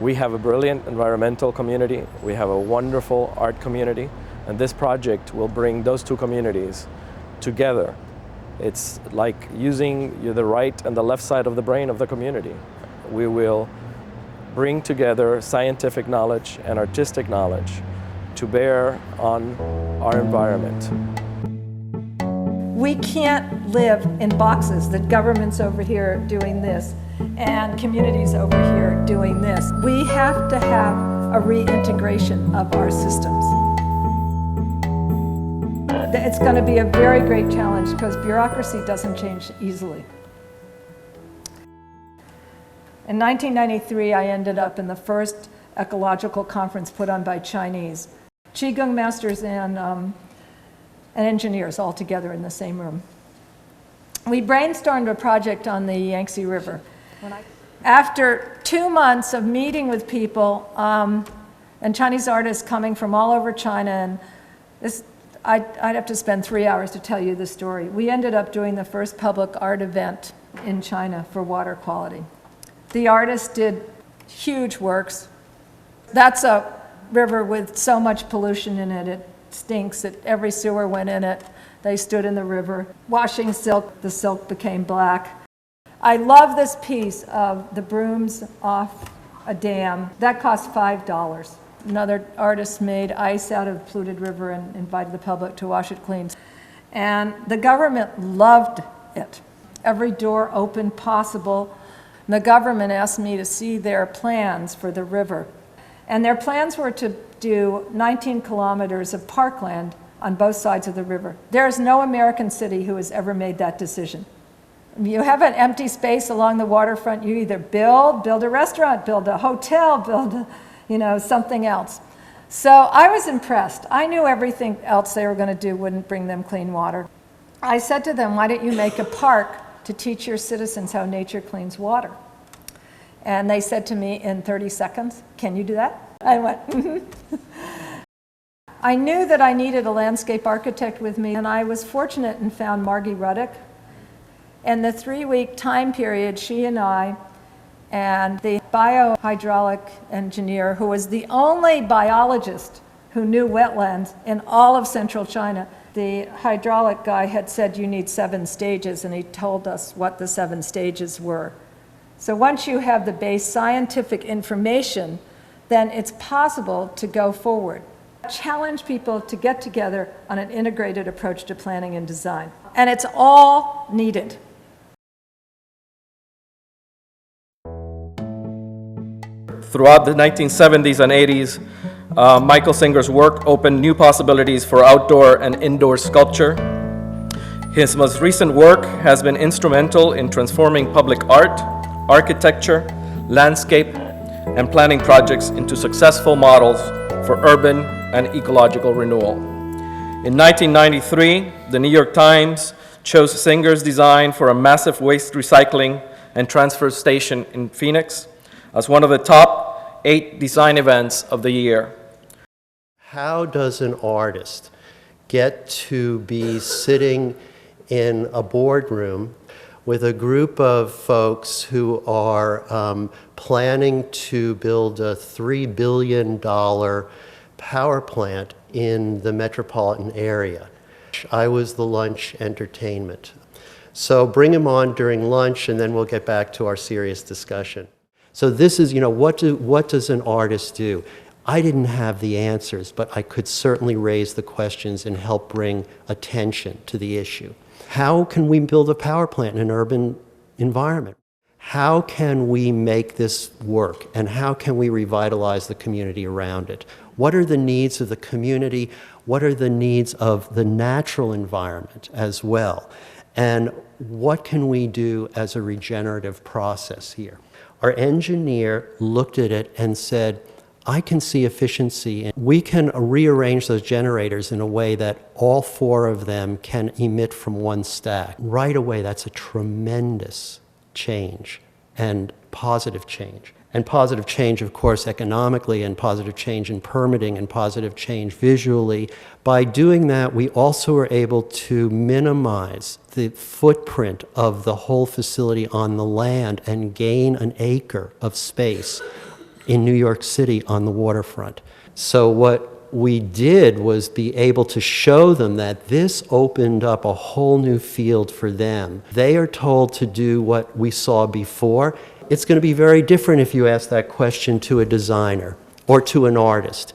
We have a brilliant environmental community, we have a wonderful art community, and this project will bring those two communities together. It's like using the right and the left side of the brain of the community. We will bring together scientific knowledge and artistic knowledge to bear on our environment. We can't live in boxes that government's over here doing this and communities over here doing this. We have to have a reintegration of our systems. It's going to be a very great challenge because bureaucracy doesn't change easily. In 1993, I ended up in the first ecological conference put on by Chinese. Qigong masters and engineers all together in the same room. We brainstormed a project on the Yangtze River. After 2 months of meeting with people and Chinese artists coming from all over China, and I'd have to spend 3 hours to tell you the story. We ended up doing the first public art event in China for water quality. The artists did huge works. That's a river with so much pollution in it, it stinks that every sewer went in it. They stood in the river, washing silk, the silk became black. I love this piece of the brooms off a dam. That cost $5. Another artist made ice out of the polluted river and invited the public to wash it clean. And the government loved it. Every door open possible. And the government asked me to see their plans for the river. And their plans were to do 19 kilometers of parkland on both sides of the river. There is no American city who has ever made that decision. You have an empty space along the waterfront, you either build a restaurant, build a hotel, build something else. So I was impressed. I knew everything else they were going to do wouldn't bring them clean water. I said to them, why don't you make a park to teach your citizens how nature cleans water? And they said to me in 30 seconds, can you do that? I went, mm-hmm. I knew that I needed a landscape architect with me, and I was fortunate and found Margie Ruddick. In the 3-week time period, she and I and the biohydraulic engineer, who was the only biologist who knew wetlands in all of central China, the hydraulic guy had said you need 7 stages, and he told us what the 7 stages were. So once you have the base scientific information, then it's possible to go forward. Challenge people to get together on an integrated approach to planning and design. And it's all needed. Throughout the 1970s and 80s, Michael Singer's work opened new possibilities for outdoor and indoor sculpture. His most recent work has been instrumental in transforming public art, architecture, landscape, and planning projects into successful models for urban and ecological renewal. In 1993, the New York Times chose Singer's design for a massive waste recycling and transfer station in Phoenix as one of the top 8 design events of the year. How does an artist get to be sitting in a boardroom with a group of folks who are planning to build a $3 billion power plant in the metropolitan area? I was the lunch entertainment. So bring him on during lunch, and then we'll get back to our serious discussion. So this is, what does an artist do? I didn't have the answers, but I could certainly raise the questions and help bring attention to the issue. How can we build a power plant in an urban environment? How can we make this work, and how can we revitalize the community around it? What are the needs of the community? What are the needs of the natural environment as well? And what can we do as a regenerative process here? Our engineer looked at it and said, I can see efficiency, and we can rearrange those generators in a way that all 4 of them can emit from one stack. Right away, that's a tremendous change and positive change. And positive change, of course, economically, and positive change in permitting, and positive change visually. By doing that, we also were able to minimize the footprint of the whole facility on the land and gain an acre of space in New York City on the waterfront. So what we did was be able to show them that this opened up a whole new field for them. They are told to do what we saw before. It's going to be very different if you ask that question to a designer or to an artist.